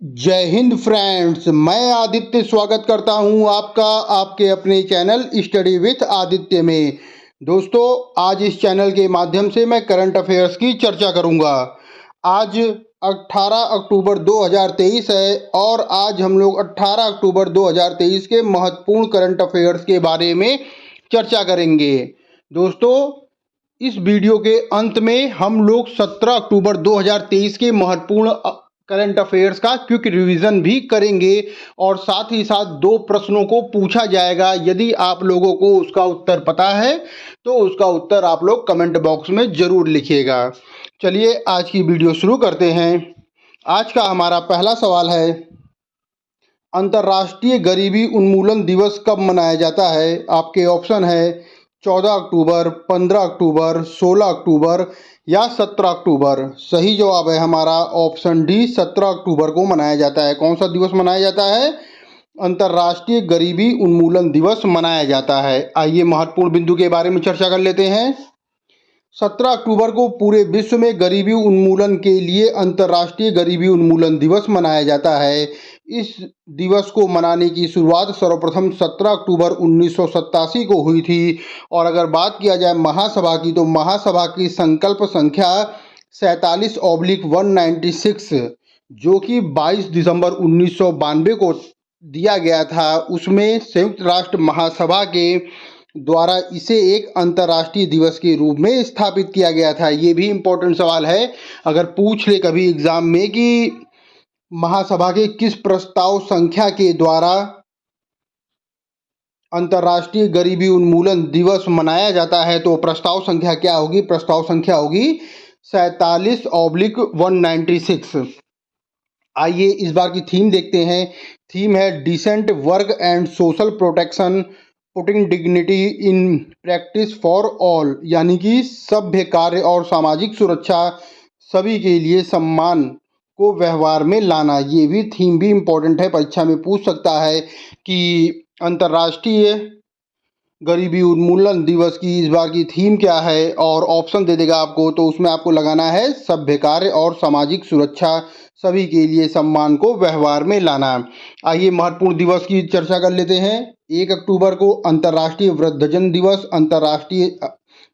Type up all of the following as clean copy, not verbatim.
जय हिंद फ्रेंड्स। मैं आदित्य स्वागत करता हूं आपका आपके अपने चैनल स्टडी विथ आदित्य में। दोस्तों, आज इस चैनल के माध्यम से मैं करंट अफेयर्स की चर्चा करूंगा। आज 18 अक्टूबर 2023 है और आज हम लोग 18 अक्टूबर 2023 के महत्वपूर्ण करंट अफेयर्स के बारे में चर्चा करेंगे। दोस्तों, इस वीडियो के अंत में हम लोग 17 अक्टूबर 2023 के महत्वपूर्ण करंट अफेयर्स का क्विक रिवीजन भी करेंगे और साथ ही साथ दो प्रश्नों को पूछा जाएगा। यदि आप लोगों को उसका उत्तर पता है तो उसका उत्तर आप लोग कमेंट बॉक्स में ज़रूर लिखिएगा। चलिए आज की वीडियो शुरू करते हैं। आज का हमारा पहला सवाल है, अंतर्राष्ट्रीय गरीबी उन्मूलन दिवस कब मनाया जाता है? आपके ऑप्शन है 14 अक्टूबर, 15 अक्टूबर, 16 अक्टूबर या 17 अक्टूबर। सही जवाब है हमारा ऑप्शन डी, 17 अक्टूबर को मनाया जाता है। कौन सा दिवस मनाया जाता है? अंतर्राष्ट्रीय गरीबी उन्मूलन दिवस मनाया जाता है। आइए महत्वपूर्ण बिंदु के बारे में चर्चा कर लेते हैं। 17 अक्टूबर को पूरे विश्व में गरीबी उन्मूलन के लिए अंतर्राष्ट्रीय गरीबी उन्मूलन दिवस मनाया जाता है। इस दिवस को मनाने की शुरुआत सर्वप्रथम 17 अक्टूबर 1987 को हुई थी। और अगर बात किया जाए महासभा की, तो महासभा की संकल्प संख्या 47/196 जो कि 22 दिसंबर 1992 को दिया गया था, उसमें संयुक्त राष्ट्र महासभा के द्वारा इसे एक अंतर्राष्ट्रीय दिवस के रूप में स्थापित किया गया था। ये भी इम्पोर्टेंट सवाल है, अगर पूछ ले कभी एग्जाम में कि महासभा के किस प्रस्ताव संख्या के द्वारा अंतर्राष्ट्रीय गरीबी उन्मूलन दिवस मनाया जाता है, तो प्रस्ताव संख्या क्या होगी? प्रस्ताव संख्या होगी 47/196। आइए इस बार की थीम देखते हैं। थीम है decent work and social protection, putting dignity in practice for all, यानी कि सभ्य कार्य और सामाजिक सुरक्षा, सभी के लिए सम्मान को व्यवहार में लाना। ये भी थीम भी इम्पोर्टेंट है, परीक्षा में पूछ सकता है कि अंतर्राष्ट्रीय गरीबी उन्मूलन दिवस की इस बार की थीम क्या है, और ऑप्शन दे देगा आपको, तो उसमें आपको लगाना है सभ्य कार्य और सामाजिक सुरक्षा, सभी के लिए सम्मान को व्यवहार में लाना। आइए महत्वपूर्ण दिवस की चर्चा कर लेते हैं। 1 अक्टूबर को अंतर्राष्ट्रीय वृद्धजन दिवस, अंतर्राष्ट्रीय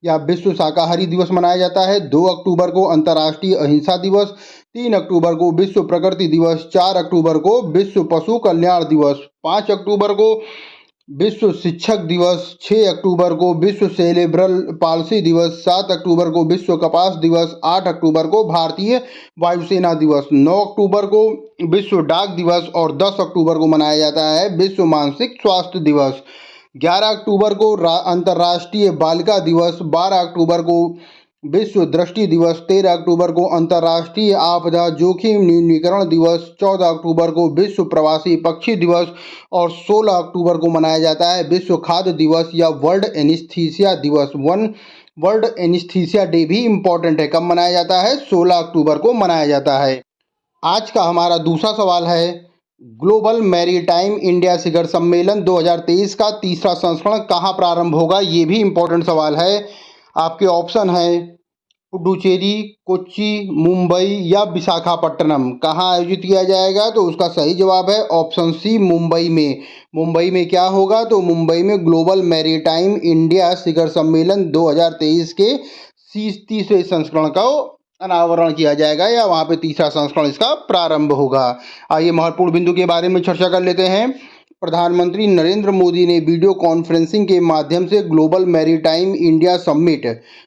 या विश्व शाकाहारी दिवस मनाया जाता है। 2 अक्टूबर को अंतर्राष्ट्रीय अहिंसा दिवस, 3 अक्टूबर को विश्व प्रकृति दिवस, 4 अक्टूबर को विश्व पशु कल्याण दिवस, 5 अक्टूबर को विश्व शिक्षक दिवस, 6 अक्टूबर को विश्व सेरेब्रल पाल्सी दिवस, 7 अक्टूबर को विश्व कपास दिवस, 8 अक्टूबर को भारतीय वायुसेना दिवस, 9 अक्टूबर को विश्व डाक दिवस और 10 अक्टूबर को मनाया जाता है विश्व मानसिक स्वास्थ्य दिवस। 11 अक्टूबर को अंतर्राष्ट्रीय बालिका दिवस, 12 अक्टूबर को विश्व दृष्टि दिवस, 13 अक्टूबर को अंतर्राष्ट्रीय आपदा जोखिम न्यूनीकरण दिवस, 14 अक्टूबर को विश्व प्रवासी पक्षी दिवस और 16 अक्टूबर को मनाया जाता है विश्व खाद्य दिवस या वर्ल्ड एनेस्थीसिया दिवस। वर्ल्ड एनेस्थीसिया डे भी इम्पोर्टेंट है। कब मनाया जाता है? 16 अक्टूबर को मनाया जाता है। आज का हमारा दूसरा सवाल है, ग्लोबल मैरीटाइम इंडिया शिखर सम्मेलन 2023 का तीसरा संस्करण कहाँ प्रारंभ होगा? ये भी इम्पोर्टेंट सवाल है। आपके ऑप्शन है पुडुचेरी, कोच्चि, मुंबई या विशाखापट्टनम। कहाँ आयोजित किया जाएगा? तो उसका सही जवाब है ऑप्शन सी, मुंबई में। मुंबई में क्या होगा? तो मुंबई में ग्लोबल मैरीटाइम इंडिया शिखर सम्मेलन 2023 के तीसरे संस्करण का अनावरण किया जाएगा, या वहाँ पे तीसरा संस्करण इसका प्रारंभ होगा। आइए महत्वपूर्ण बिंदु के बारे में चर्चा कर लेते हैं। प्रधानमंत्री नरेंद्र मोदी ने वीडियो कॉन्फ्रेंसिंग के माध्यम से ग्लोबल मैरीटाइम इंडिया समिट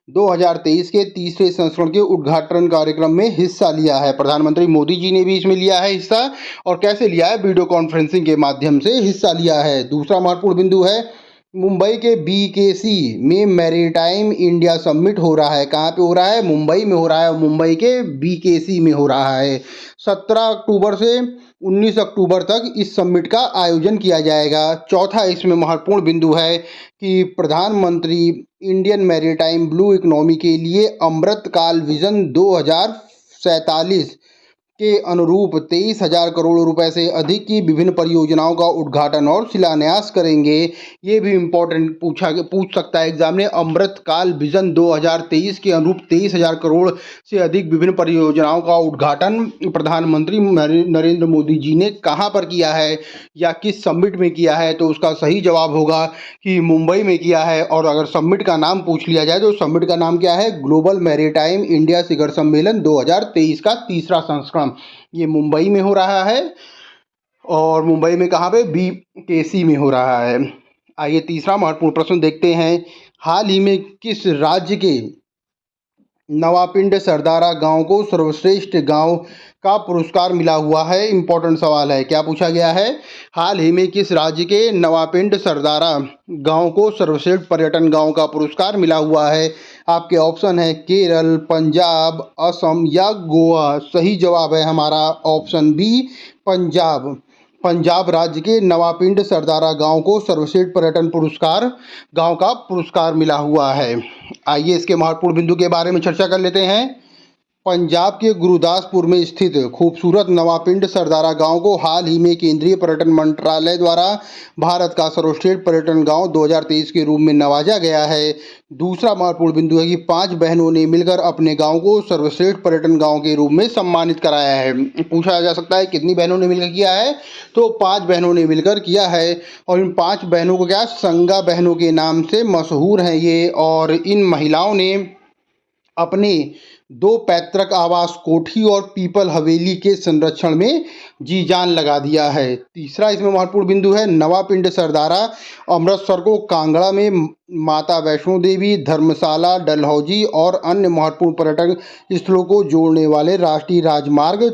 2023 के तीसरे संस्करण के उद्घाटन कार्यक्रम में हिस्सा लिया है। प्रधानमंत्री मोदी जी ने भी इसमें लिया है हिस्सा, और कैसे लिया है? वीडियो कॉन्फ्रेंसिंग के माध्यम से हिस्सा लिया है। दूसरा महत्वपूर्ण बिंदु है, मुंबई के BKC में मैरीटाइम इंडिया समिट हो रहा है। कहाँ पे हो रहा है? मुंबई में हो रहा है। मुंबई के BKC में हो रहा है। 17 अक्टूबर से 19 अक्टूबर तक इस समिट का आयोजन किया जाएगा। चौथा इसमें महत्वपूर्ण बिंदु है कि प्रधानमंत्री इंडियन मैरीटाइम ब्लू इकोनॉमी के लिए अमृत काल विजन 2047 के अनुरूप 23,000 करोड़ रुपए से अधिक की विभिन्न परियोजनाओं का उद्घाटन और शिलान्यास करेंगे। ये भी इम्पोर्टेंट पूछ सकता है एग्जाम में। अमृत काल विजन 2023 के अनुरूप 23,000 करोड़ से अधिक विभिन्न परियोजनाओं का उद्घाटन प्रधानमंत्री नरेंद्र मोदी जी ने कहाँ पर किया है या किस समिट में किया है, तो उसका सही जवाब होगा कि मुंबई में किया है। और अगर समिट का नाम पूछ लिया जाए तो समिट का नाम क्या है? ग्लोबल मैरीटाइम इंडिया शिखर सम्मेलन 2023 का तीसरा संस्करण ये मुंबई में हो रहा है। और मुंबई में कहाँ पे? BKC में हो रहा है। आइए तीसरा महत्वपूर्ण प्रश्न देखते हैं। हाल ही में किस राज्य के नवापिंड सरदारा गांव को सर्वश्रेष्ठ गांव का पुरस्कार मिला हुआ है? इंपॉर्टेंट सवाल है। क्या पूछा गया है? हाल ही में किस राज्य के नवापिंड सरदारा गांव को सर्वश्रेष्ठ पर्यटन गांव का पुरस्कार मिला हुआ है? आपके ऑप्शन है केरल, पंजाब, असम या गोवा। सही जवाब है हमारा ऑप्शन बी, पंजाब। पंजाब राज्य के नवापिंड सरदारा गांव को सर्वश्रेष्ठ पर्यटन पुरस्कार गांव का पुरस्कार मिला हुआ है। आइए इसके महत्वपूर्ण बिंदु के बारे में चर्चा कर लेते हैं। पंजाब के गुरदासपुर में स्थित खूबसूरत नवापिंड सरदारा गांव को हाल ही में केंद्रीय पर्यटन मंत्रालय द्वारा भारत का सर्वश्रेष्ठ पर्यटन गांव 2023 के रूप में नवाजा गया है। दूसरा महत्वपूर्ण बिंदु है कि 5 बहनों ने मिलकर अपने गांव को सर्वश्रेष्ठ पर्यटन गांव के रूप में सम्मानित कराया है। पूछा जा सकता है कितनी बहनों ने मिलकर किया है? तो 5 बहनों ने मिलकर किया है। और इन 5 बहनों को क्या संगा बहनों के नाम से मशहूर हैं ये। और इन महिलाओं ने अपने 2 पैतृक आवास कोठी और पीपल हवेली के संरक्षण में जी जान लगा दिया है। तीसरा इसमें महत्वपूर्ण बिंदु है नवापिंड सरदारा अमृतसर को कांगड़ा में माता वैष्णो देवी, धर्मशाला, डलहौजी और अन्य महत्वपूर्ण पर्यटन स्थलों को जोड़ने वाले राष्ट्रीय राजमार्ग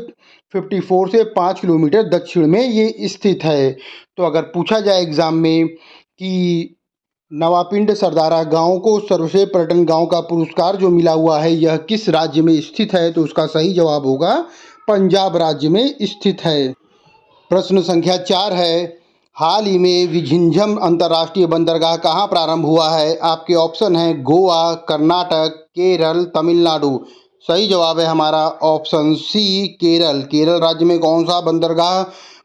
54 से 5 किलोमीटर दक्षिण में ये स्थित है। तो अगर पूछा जाए एग्जाम में कि नवापिंड सरदारा गांव को सर्वश्रेष्ठ पर्यटन गांव का पुरस्कार जो मिला हुआ है यह किस राज्य में स्थित है, तो उसका सही जवाब होगा पंजाब राज्य में स्थित है। प्रश्न संख्या 4 है। हाल ही में विझिंझम अंतर्राष्ट्रीय बंदरगाह कहाँ प्रारंभ हुआ है? आपके ऑप्शन हैं गोवा, कर्नाटक, केरल, तमिलनाडु। सही जवाब है हमारा ऑप्शन सी, केरल। केरल राज्य में कौन सा बंदरगाह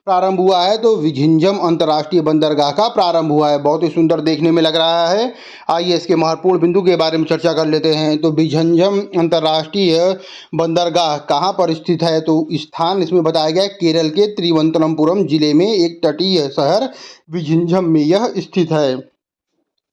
प्रारंभ हुआ है? तो विझिंझम अंतर्राष्ट्रीय बंदरगाह का प्रारंभ हुआ है। बहुत ही सुंदर देखने में लग रहा है। आइए इसके महत्वपूर्ण बिंदु के बारे में चर्चा कर लेते हैं। तो विझिंझम अंतर्राष्ट्रीय बंदरगाह कहाँ पर स्थित है? तो स्थान इसमें बताया गया है केरल के तिरुवनंतपुरम जिले में एक तटीय शहर विझिंझम में यह स्थित है।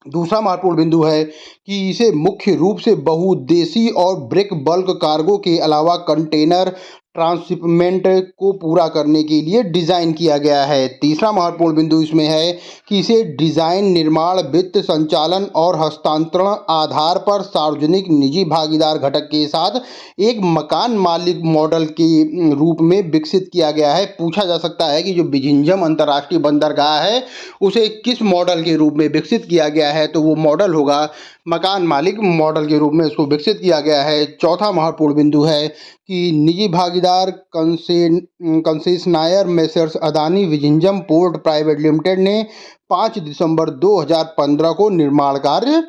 दूसरा महत्वपूर्ण बिंदु है कि इसे मुख्य रूप से बहुउद्देशीय और ब्रेक बल्क कार्गो के अलावा कंटेनर ट्रांसशिपमेंट को पूरा करने के लिए डिज़ाइन किया गया है। तीसरा महत्वपूर्ण बिंदु इसमें है कि इसे डिज़ाइन, निर्माण, वित्त, संचालन और हस्तांतरण आधार पर सार्वजनिक निजी भागीदार घटक के साथ एक मकान मालिक मॉडल के रूप में विकसित किया गया है। पूछा जा सकता है कि जो विझिंझम अंतर्राष्ट्रीय बंदरगाह है उसे किस मॉडल के रूप में विकसित किया गया है, तो वो मॉडल होगा मकान मालिक मॉडल के रूप में इसको विकसित किया गया है। चौथा महत्वपूर्ण बिंदु है कि निजी भागीदार concessionaire Messrs Adani Vizhinjam port private limited ने 5 दिसंबर 2015 को निर्माण कार्य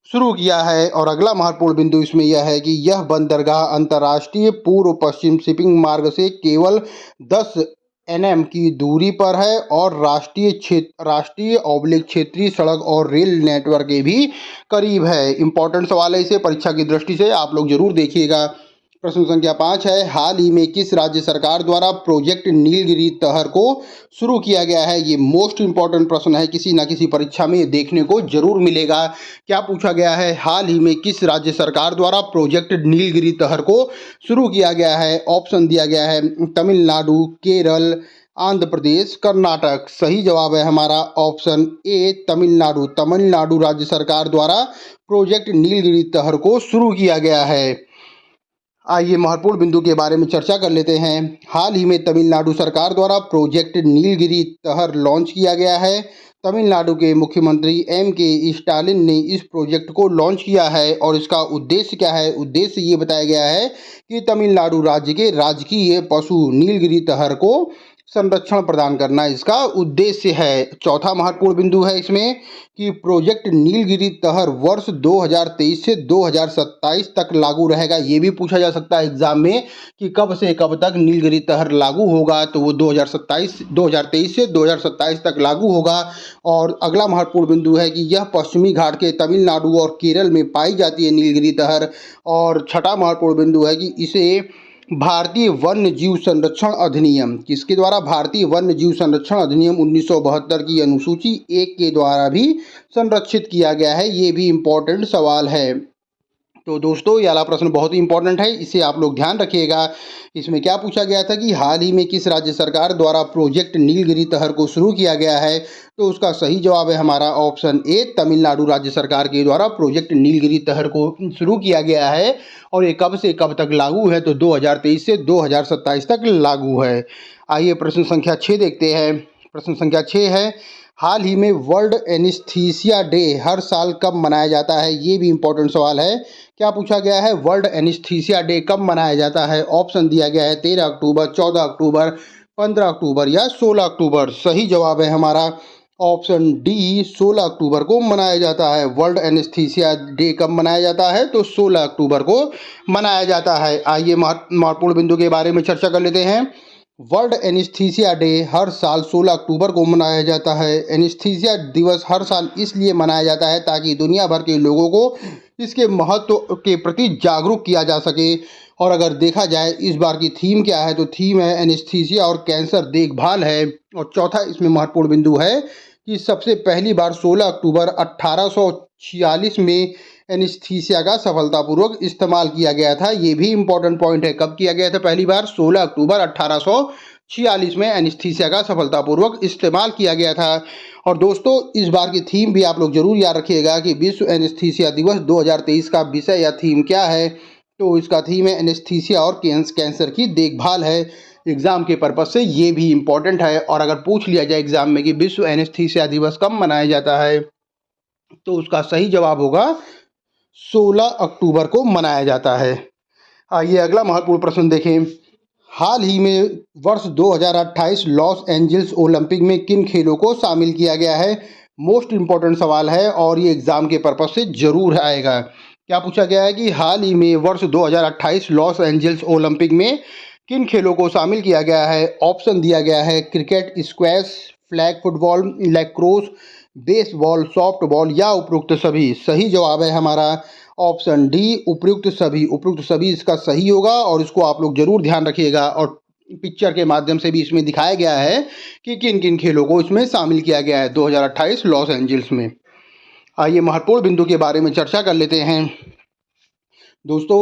शुरू किया है। और अगला महत्वपूर्ण बिंदु इसमें यह है कि यह बंदरगाह अंतर्राष्ट्रीय पूर्व पश्चिम शिपिंग मार्ग से केवल 10 NM की दूरी पर है और राष्ट्रीय/क्षेत्रीय सड़क और रेल नेटवर्क के भी करीब है। इंपॉर्टेंट सवाल है, इसे परीक्षा की दृष्टि से आप लोग जरूर देखिएगा। प्रश्न संख्या 5 है। हाल ही में किस राज्य सरकार द्वारा प्रोजेक्ट नीलगिरी तहर को शुरू किया गया है? ये मोस्ट इंपॉर्टेंट प्रश्न है, किसी ना किसी परीक्षा में ये देखने को जरूर मिलेगा। क्या पूछा गया है? हाल ही में किस राज्य सरकार द्वारा प्रोजेक्ट नीलगिरी तहर को शुरू किया गया है? ऑप्शन दिया गया है तमिलनाडु, केरल, आंध्र प्रदेश, कर्नाटक। सही जवाब है हमारा ऑप्शन ए, तमिलनाडु। तमिलनाडु राज्य सरकार द्वारा प्रोजेक्ट नीलगिरी तहर को शुरू किया गया है। आइए महत्वपूर्ण बिंदु के बारे में चर्चा कर लेते हैं। हाल ही में तमिलनाडु सरकार द्वारा प्रोजेक्ट नीलगिरी तहर लॉन्च किया गया है। तमिलनाडु के मुख्यमंत्री MK स्टालिन ने इस प्रोजेक्ट को लॉन्च किया है और इसका उद्देश्य क्या है? उद्देश्य ये बताया गया है कि तमिलनाडु राज्य के राजकीय पशु नीलगिरी तहर को संरक्षण प्रदान करना इसका उद्देश्य है। चौथा महत्वपूर्ण बिंदु है इसमें कि प्रोजेक्ट नीलगिरी तहर वर्ष 2023 से 2027 तक लागू रहेगा। ये भी पूछा जा सकता है एग्जाम में कि कब से कब तक नीलगिरी तहर लागू होगा, तो वो 2023 से 2027 तक लागू होगा। और अगला महत्वपूर्ण बिंदु है कि यह पश्चिमी घाट के तमिलनाडु और केरल में पाई जाती है नीलगिरी तहर। और छठा महत्वपूर्ण बिंदु है कि इसे भारतीय वन्य जीव संरक्षण अधिनियम, किसके द्वारा? भारतीय वन्य जीव संरक्षण अधिनियम 1972 की अनुसूची 1 के द्वारा भी संरक्षित किया गया है। ये भी इम्पोर्टेंट सवाल है। तो दोस्तों ये वाला प्रश्न बहुत ही इंपॉर्टेंट है, इसे आप लोग ध्यान रखिएगा। इसमें क्या पूछा गया था कि हाल ही में किस राज्य सरकार द्वारा प्रोजेक्ट नीलगिरी तहर को शुरू किया गया है, तो उसका सही जवाब है हमारा ऑप्शन ए, तमिलनाडु राज्य सरकार के द्वारा प्रोजेक्ट नीलगिरी तहर को शुरू किया गया है। और ये कब से कब तक लागू है, तो 2023 से 2027 तक लागू है। आइए प्रश्न संख्या 6 देखते हैं। प्रश्न संख्या 6 है, हाल ही में वर्ल्ड एनेस्थीसिया डे हर साल कब मनाया जाता है? ये भी इंपॉर्टेंट सवाल है। क्या पूछा गया है? वर्ल्ड एनेस्थीसिया डे कब मनाया जाता है? ऑप्शन दिया गया है 13 अक्टूबर, 14 अक्टूबर, 15 अक्टूबर या 16 अक्टूबर। सही जवाब है हमारा ऑप्शन डी, 16 अक्टूबर को मनाया जाता है। वर्ल्ड एनेस्थीसिया डे कब मनाया जाता है? तो 16 अक्टूबर को मनाया जाता है। आइए महत्वपूर्ण बिंदु के बारे में चर्चा कर लेते हैं। वर्ल्ड एनेस्थीसिया डे हर साल 16 अक्टूबर को मनाया जाता है। एनेस्थीसिया दिवस हर साल इसलिए मनाया जाता है ताकि दुनिया भर के लोगों को इसके महत्व के प्रति जागरूक किया जा सके। और अगर देखा जाए इस बार की थीम क्या है, तो थीम है एनेस्थीसिया और कैंसर देखभाल है। और चौथा इसमें महत्वपूर्ण बिंदु है कि सबसे पहली बार 16 अक्टूबर 1846 में एनेस्थीसिया का सफलतापूर्वक इस्तेमाल किया गया था। ये भी इम्पोर्टेंट पॉइंट है, कब किया गया था पहली बार? 16 अक्टूबर 1846 में एनेस्थीसिया का सफलतापूर्वक इस्तेमाल किया गया था। और दोस्तों इस बार की थीम भी आप लोग जरूर याद रखिएगा कि विश्व एनेस्थीसिया दिवस 2023 का विषय या थीम क्या है, तो इसका थीम है एनेस्थीसिया और कैंसर की देखभाल है। एग्जाम के पर्पज से ये भी इम्पोर्टेंट है। और अगर पूछ लिया जाए एग्जाम में कि विश्व एनेस्थीसिया दिवस कब मनाया जाता है, तो उसका सही जवाब होगा 16 अक्टूबर को मनाया जाता है। आइए अगला महत्वपूर्ण प्रश्न देखें। हाल ही में वर्ष 2028 लॉस एंजल्स ओलंपिक में किन खेलों को शामिल किया गया है? मोस्ट इम्पॉर्टेंट सवाल है और ये एग्जाम के पर्पज से जरूर आएगा। क्या पूछा गया है कि हाल ही में वर्ष 2028 लॉस एंजल्स ओलंपिक में किन खेलों को शामिल किया गया है? ऑप्शन दिया गया है cricket, squash, flag football, lacrosse, baseball, softball या उपरोक्त सभी। सही जवाब है हमारा ऑप्शन डी, उपयुक्त सभी। उपयुक्त सभी इसका सही होगा और इसको आप लोग जरूर ध्यान रखिएगा। और पिक्चर के माध्यम से भी इसमें दिखाया गया है कि किन किन खेलों को इसमें शामिल किया गया है 2028 लॉस एंजल्स में। आइए महत्वपूर्ण बिंदु के बारे में चर्चा कर लेते हैं। दोस्तों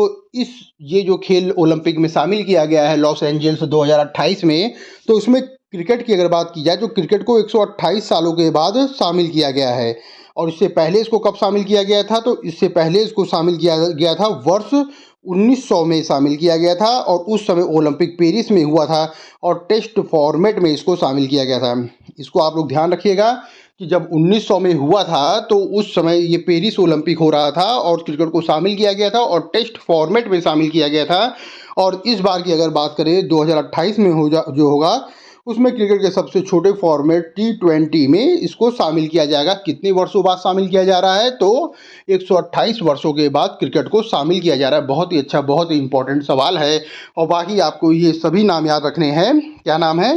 ये जो खेल ओलंपिक में शामिल किया गया है लॉस एंजल्स 2028 में, तो इसमें क्रिकेट की अगर बात की जाए तो क्रिकेट को 128 सालों के बाद शामिल किया गया है। और इससे पहले इसको कब शामिल किया गया था? तो इससे पहले इसको शामिल किया गया था वर्ष 1900 में शामिल किया गया था। और उस समय ओलंपिक पेरिस में हुआ था और टेस्ट फॉर्मेट में इसको शामिल किया गया था। इसको आप लोग ध्यान रखिएगा कि जब 1900 में हुआ था तो उस समय ये पेरिस ओलंपिक हो रहा था और क्रिकेट को शामिल किया गया था और टेस्ट फॉर्मेट में शामिल किया गया था। और इस बार की अगर बात करें 2028 में जो होगा उसमें क्रिकेट के सबसे छोटे फॉर्मेट T20 में इसको शामिल किया जाएगा। कितने वर्षों बाद शामिल किया जा रहा है? तो 128 वर्षों के बाद क्रिकेट को शामिल किया जा रहा है। बहुत ही अच्छा, बहुत ही इंपॉर्टेंट सवाल है। और बाकी आपको ये सभी नाम याद रखने हैं। क्या नाम है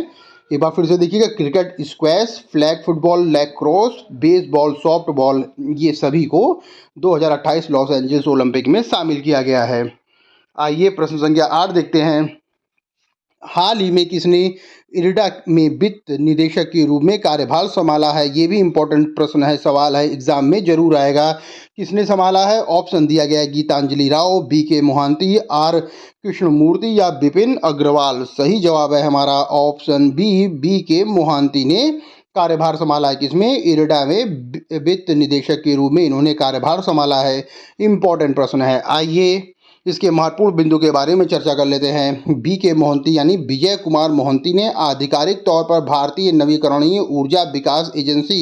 एक बार फिर से देखिएगा? Cricket, squash, flag football, lacrosse, baseball, softball, ये सभी को 2028 लॉस एंजल्स ओलंपिक में शामिल किया गया है। आइए प्रश्न संख्या 8 देखते हैं। हाल ही में किसने इरडा में वित्त निदेशक के रूप में कार्यभार संभाला है? ये भी इम्पोर्टेंट प्रश्न है, सवाल है, एग्जाम में जरूर आएगा। किसने संभाला है? ऑप्शन दिया गया है गीतांजलि राव, BK मोहांती, R कृष्णमूर्ति या विपिन अग्रवाल। सही जवाब है हमारा ऑप्शन बी, BK मोहांती ने कार्यभार संभाला है। किसमें? इरडा में वित्त निदेशक के रूप में इन्होंने कार्यभार संभाला है। इम्पोर्टेंट प्रश्न है। आइए इसके महत्वपूर्ण बिंदु के बारे में चर्चा कर लेते हैं। BK मोहंती यानी विजय कुमार मोहंती ने आधिकारिक तौर पर भारतीय नवीकरणीय ऊर्जा विकास एजेंसी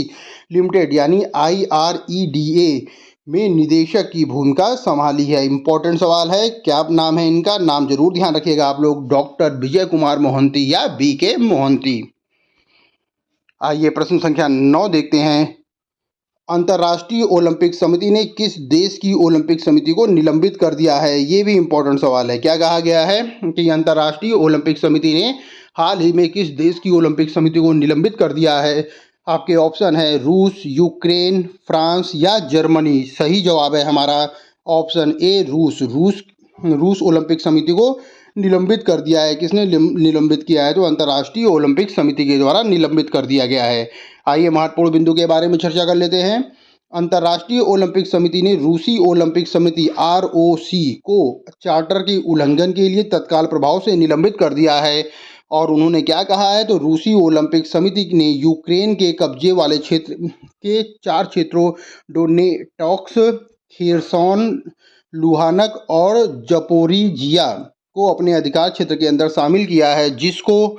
लिमिटेड यानी IREDA में निदेशक की भूमिका संभाली है? इंपॉर्टेंट सवाल है। क्या नाम है इनका? नाम जरूर ध्यान रखिएगा आप लोग, डॉक्टर विजय कुमार मोहंती या BK मोहंती। आइए प्रश्न संख्या 9 देखते हैं। अंतर्राष्ट्रीय ओलंपिक समिति ने किस देश की ओलंपिक समिति को निलंबित कर दिया है? ये भी इंपॉर्टेंट सवाल है। क्या कहा गया है कि अंतर्राष्ट्रीय ओलंपिक समिति ने हाल ही में किस देश की ओलंपिक समिति को निलंबित कर दिया है? आपके ऑप्शन है रूस, यूक्रेन, फ्रांस या जर्मनी। सही जवाब है हमारा ऑप्शन ए रूस। रूस ओलंपिक समिति को निलंबित कर दिया है। किसने निलंबित किया है? तो अंतर्राष्ट्रीय ओलंपिक समिति के द्वारा निलंबित कर दिया गया है। आइए महत्वपूर्ण बिंदु के बारे में चर्चा कर लेते हैं। अंतर्राष्ट्रीय ओलंपिक समिति ने रूसी ओलंपिक समिति ROC को चार्टर के उल्लंघन के लिए तत्काल प्रभाव से निलंबित कर दिया है। और उन्होंने क्या कहा है? तो रूसी ओलंपिक समिति ने यूक्रेन के कब्जे वाले क्षेत्र के 4 क्षेत्रों डोनेटॉक्स, खेरसॉन, लुहानक और जपोरिजिया को अपने अधिकार क्षेत्र के अंदर शामिल किया है, जिसको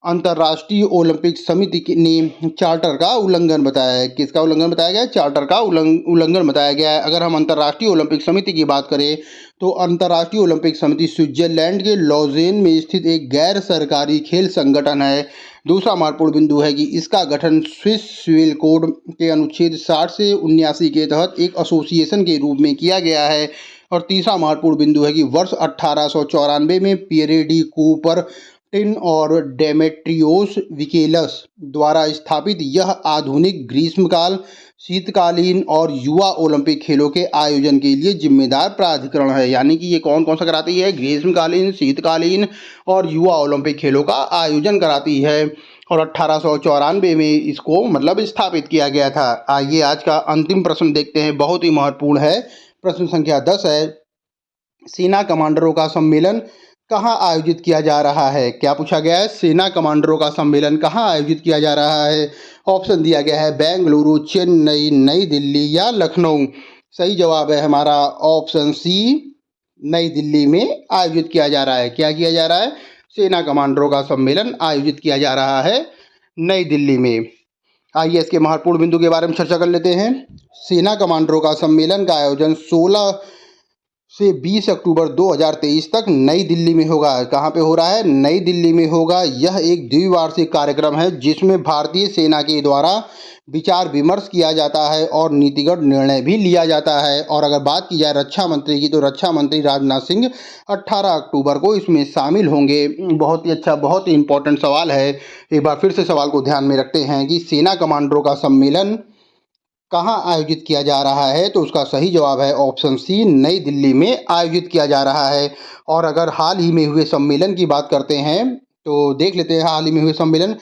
अंतर्राष्ट्रीय ओलंपिक समिति ने चार्टर का उल्लंघन बताया है। किसका उल्लंघन बताया गया है? चार्टर का उल्लंघन बताया गया है। अगर हम अंतर्राष्ट्रीय ओलंपिक समिति की बात करें तो अंतर्राष्ट्रीय ओलंपिक समिति स्विट्जरलैंड के लॉजेन में स्थित एक गैर सरकारी खेल संगठन है। दूसरा महत्वपूर्ण बिंदु है कि इसका गठन स्विस सिविल कोड के अनुच्छेद 60 से 79 के तहत एक एसोसिएशन के रूप में किया गया है। और तीसरा महत्वपूर्ण बिंदु है कि वर्ष 1894 में पियरे डी कूपरटिन और डेमेट्रियोस विकेलस द्वारा स्थापित यह आधुनिक ग्रीष्मकाल, शीतकालीन और युवा ओलंपिक खेलों के आयोजन के लिए जिम्मेदार प्राधिकरण है। यानी कि ये कौन कौन सा कराती है? ग्रीष्मकालीन, शीतकालीन और युवा ओलंपिक खेलों का आयोजन कराती है। और 1894 में इसको मतलब स्थापित किया गया था। आइए आज का अंतिम प्रश्न देखते हैं, बहुत ही महत्वपूर्ण है। प्रश्न संख्या 10 है। सेना कमांडरों का सम्मेलन कहाँ आयोजित किया जा रहा है? क्या पूछा गया है? सेना कमांडरों का सम्मेलन कहाँ आयोजित किया जा रहा है? ऑप्शन दिया गया है बेंगलुरु, चेन्नई, नई दिल्ली या लखनऊ। सही जवाब है हमारा ऑप्शन सी, नई दिल्ली में आयोजित किया जा रहा है। क्या किया जा रहा है? सेना कमांडरों का सम्मेलन आयोजित किया जा रहा है नई दिल्ली में। आइए इसके महत्वपूर्ण बिंदु के बारे में चर्चा कर लेते हैं। सेना कमांडरों का सम्मेलन का आयोजन 16 से 20 अक्टूबर 2023 तक नई दिल्ली में होगा। कहाँ पे हो रहा है? नई दिल्ली में होगा। यह एक द्विवार्षिक कार्यक्रम है जिसमें भारतीय सेना के द्वारा विचार विमर्श किया जाता है और नीतिगत निर्णय भी लिया जाता है। और अगर बात की जाए रक्षा मंत्री की, तो रक्षा मंत्री राजनाथ सिंह 18 अक्टूबर को इसमें शामिल होंगे। बहुत ही अच्छा, बहुत ही इंपॉर्टेंट सवाल है। एक बार फिर से सवाल को ध्यान में रखते हैं कि सेना कमांडरों का सम्मेलन कहाँ आयोजित किया जा रहा है? तो उसका सही जवाब है ऑप्शन सी, नई दिल्ली में आयोजित किया जा रहा है। और अगर हाल ही में हुए सम्मेलन की बात करते हैं तो देख लेते हैं हाल ही में हुए सम्मेलन।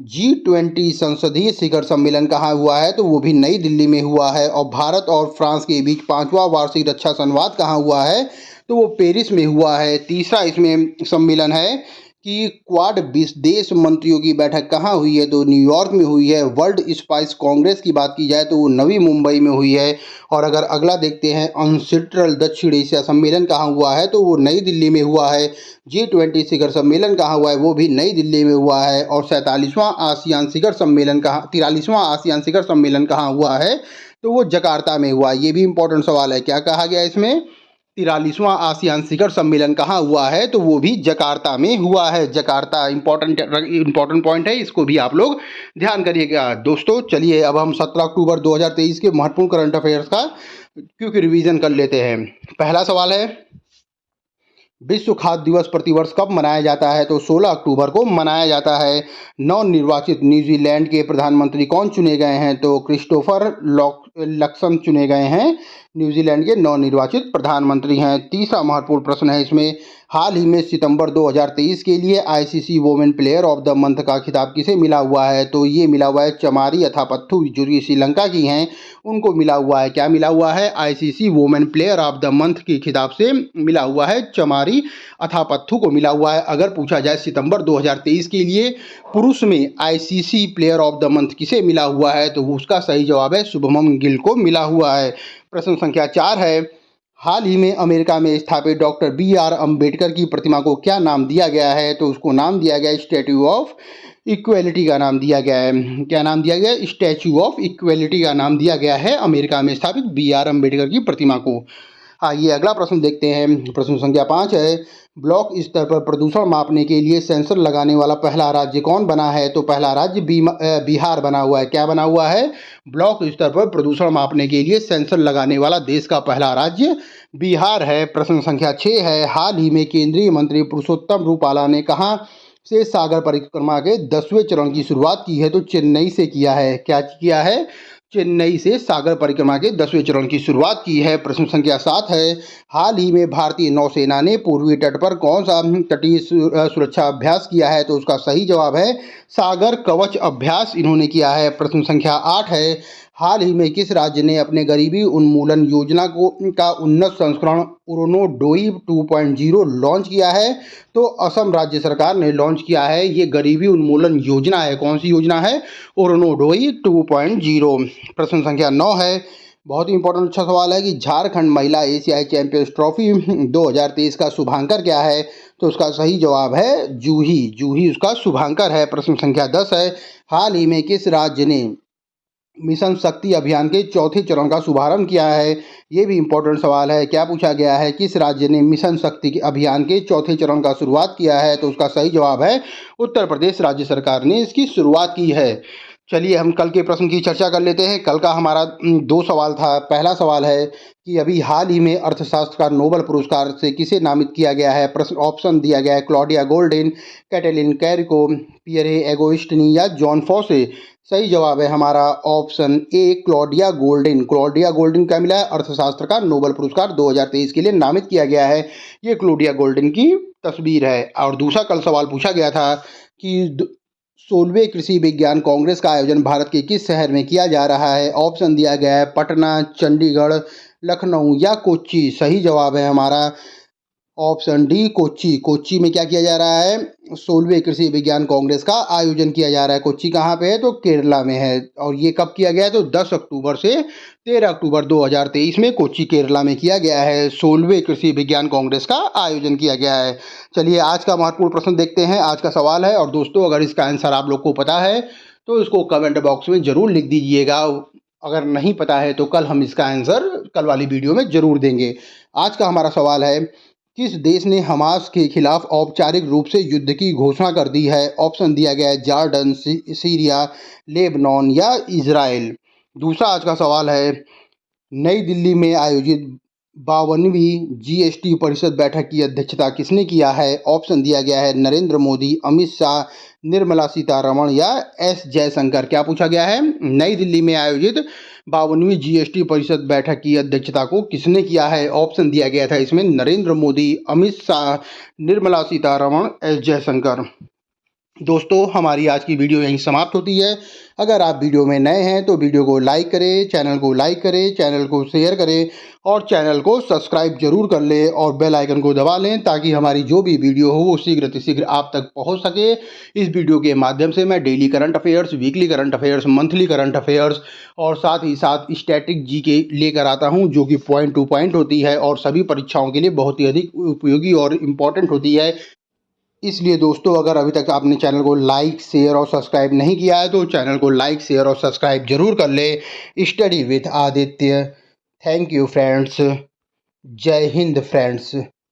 G20 संसदीय शिखर सम्मेलन कहाँ हुआ है? तो वो भी नई दिल्ली में हुआ है। और भारत और फ्रांस के बीच 5वां वार्षिक रक्षा संवाद कहाँ हुआ है? तो वो पेरिस में हुआ है। तीसरा इसमें सम्मेलन है कि क्वाड देश मंत्रियों की बैठक कहाँ हुई है? तो न्यूयॉर्क में हुई है। वर्ल्ड स्पाइस कांग्रेस की बात की जाए तो वो नवी मुंबई में हुई है। और अगर अगला देखते हैं अनसिट्रल दक्षिण एशिया सम्मेलन कहाँ हुआ है? तो वो नई दिल्ली में हुआ है। G20 शिखर सम्मेलन कहाँ हुआ है? वो भी नई दिल्ली में हुआ है। और 43वां आसियान शिखर सम्मेलन कहाँ 43वां आसियान शिखर सम्मेलन कहाँ हुआ है? तो वो जकार्ता में हुआ। ये भी इंपॉर्टेंट सवाल है। क्या कहा गया इसमें? 43वां आसियान शिखर सम्मेलन कहाँ हुआ है? तो वो भी जकार्ता में हुआ है। जकार्ता इंपॉर्टेंट पॉइंट है, इसको भी आप लोग ध्यान करिएगा। दोस्तों चलिए अब हम 17 अक्टूबर 2023 के महत्वपूर्ण करंट अफेयर्स का क्विक रिवीजन कर लेते हैं। पहला सवाल है, विश्व खाद्य दिवस प्रतिवर्ष कब मनाया जाता है? तो 16 अक्टूबर को मनाया जाता है। नवनिर्वाचित न्यूजीलैंड के प्रधानमंत्री कौन चुने गए हैं? तो क्रिस्टोफर लक्सन चुने गए हैं, न्यूजीलैंड के नवनिर्वाचित प्रधानमंत्री हैं। तीसरा महत्वपूर्ण प्रश्न है इसमें, हाल ही में सितंबर 2023 के लिए ICC women player of the month का खिताब किसे मिला हुआ है? तो ये मिला हुआ है चमारी अथापत्थु, जो कि श्रीलंका की हैं, उनको मिला हुआ है। क्या मिला हुआ है? ICC women player of the month के खिताब से मिला हुआ है, चमारी अथापत्थु को मिला हुआ है। अगर पूछा जाए सितंबर 2023 के लिए पुरुष में ICC player of the month किसे मिला हुआ है? तो उसका सही जवाब है शुभमन गिल को मिला हुआ है। प्रश्न संख्या 4 है, हाल ही में अमेरिका में स्थापित डॉक्टर बी.आर. अम्बेडकर की प्रतिमा को क्या नाम दिया गया है? तो उसको नाम दिया गया है स्टैच्यू ऑफ इक्वेलिटी का नाम दिया गया है। क्या नाम दिया गया है? स्टैच्यू ऑफ इक्वेलिटी का नाम दिया गया है अमेरिका में स्थापित बी.आर. अम्बेडकर की प्रतिमा को। आइए अगला प्रश्न देखते हैं। प्रश्न संख्या 5 है, ब्लॉक स्तर पर प्रदूषण मापने के लिए सेंसर लगाने वाला पहला राज्य कौन बना है? तो पहला राज्य बिहार बना हुआ है। क्या बना हुआ है? ब्लॉक स्तर पर प्रदूषण मापने के लिए सेंसर लगाने वाला देश का पहला राज्य बिहार है। प्रश्न संख्या 6 है, हाल ही में केंद्रीय मंत्री पुरुषोत्तम रूपाला ने कहाँ से सागर परिक्रमा के 10वें चरण की शुरुआत की है? तो चेन्नई से किया है। क्या किया है? चेन्नई से सागर परिक्रमा के 10वें चरण की शुरुआत की है। प्रश्न संख्या 7 है, हाल ही में भारतीय नौसेना ने पूर्वी तट पर कौन सा तटीय सुरक्षा अभ्यास किया है? तो उसका सही जवाब है सागर कवच अभ्यास इन्होंने किया है। प्रश्न संख्या 8 है, हाल ही में किस राज्य ने अपने गरीबी उन्मूलन योजना का उन्नत संस्करण अरुणोदय 2.0 लॉन्च किया है? तो असम राज्य सरकार ने लॉन्च किया है। ये गरीबी उन्मूलन योजना है। कौन सी योजना है? अरुणोदय 2.0। प्रश्न संख्या 9 है, बहुत ही इंपॉर्टेंट अच्छा सवाल है कि झारखंड महिला एशियाई चैंपियंस ट्रॉफी 2023 का शुभांकर क्या है? तो उसका सही जवाब है जूही। जूही उसका शुभांकर है। प्रश्न संख्या 10 है, हाल ही में किस राज्य ने मिशन शक्ति अभियान के चौथे चरण का शुभारंभ किया है? ये भी इम्पोर्टेंट सवाल है। क्या पूछा गया है? किस राज्य ने मिशन शक्ति के अभियान के चौथे चरण का शुरुआत किया है? तो उसका सही जवाब है उत्तर प्रदेश राज्य सरकार ने इसकी शुरुआत की है। चलिए हम कल के प्रश्न की चर्चा कर लेते हैं। कल का हमारा 2 सवाल था। पहला सवाल है कि अभी हाल ही में अर्थशास्त्र का नोबेल पुरस्कार से किसे नामित किया गया है? प्रश्न ऑप्शन दिया गया है Claudia Goldin, Katalin Kariko, Pierre Agostini या जॉन फॉसे। सही जवाब है हमारा option A Claudia Goldin. Claudia Goldin क्या मिला है? अर्थशास्त्र का नोबेल पुरस्कार 2023 के लिए नामित किया गया है। ये क्लॉडिया गोल्डन की तस्वीर है। और दूसरा कल सवाल पूछा गया था कि 16वें कृषि विज्ञान कांग्रेस का आयोजन भारत के किस शहर में किया जा रहा है? ऑप्शन दिया गया है पटना, चंडीगढ़, लखनऊ या कोच्चि। सही जवाब है हमारा ऑप्शन डी कोच्चि। कोच्चि में क्या किया जा रहा है? 16वें कृषि विज्ञान कांग्रेस का आयोजन किया जा रहा है। कोच्चि कहाँ पे है? तो केरला में है। और ये कब किया गया है? तो 10 अक्टूबर से 13 अक्टूबर 2023 में कोच्चि केरला में किया गया है। 16वें कृषि विज्ञान कांग्रेस का आयोजन किया गया है। चलिए आज का महत्वपूर्ण प्रश्न देखते हैं। आज का सवाल है, और दोस्तों अगर इसका आंसर आप लोग को पता है तो इसको कमेंट बॉक्स में ज़रूर लिख दीजिएगा। अगर नहीं पता है तो कल हम इसका आंसर कल वाली वीडियो में ज़रूर देंगे। आज का हमारा सवाल है, किस देश ने हमास के खिलाफ औपचारिक रूप से युद्ध की घोषणा कर दी है? ऑप्शन दिया गया है जॉर्डन, सीरिया, लेबनान या इजराइल। दूसरा आज का सवाल है, नई दिल्ली में आयोजित 52वीं जीएसटी परिषद बैठक की अध्यक्षता किसने किया है? ऑप्शन दिया गया है नरेंद्र मोदी, अमित शाह, निर्मला सीतारमण या एस जयशंकर। क्या पूछा गया है? नई दिल्ली में आयोजित 52वीं जीएसटी परिषद बैठक की अध्यक्षता को किसने किया है? ऑप्शन दिया गया था इसमें नरेंद्र मोदी, अमित शाह, निर्मला सीतारमण, एस जयशंकर। दोस्तों हमारी आज की वीडियो यहीं समाप्त होती है। अगर आप वीडियो में नए हैं तो वीडियो को लाइक करें, चैनल को लाइक करें, चैनल को शेयर करें और चैनल को सब्सक्राइब जरूर कर लें और बेल आइकन को दबा लें ताकि हमारी जो भी वीडियो हो वो शीघ्र आप तक पहुंच सके। इस वीडियो के माध्यम से मैं daily current affairs, weekly current affairs, monthly current affairs और साथ ही साथ स्टैटिक जीके लेकर आता हूं, जो कि पॉइंट टू पॉइंट होती है और सभी परीक्षाओं के लिए बहुत ही अधिक उपयोगी और इम्पॉर्टेंट होती है। इसलिए दोस्तों अगर अभी तक आपने चैनल को लाइक, शेयर और सब्सक्राइब नहीं किया है तो चैनल को लाइक, शेयर और सब्सक्राइब जरूर कर ले। Study with Aditya. Thank you friends. जय हिंद फ्रेंड्स।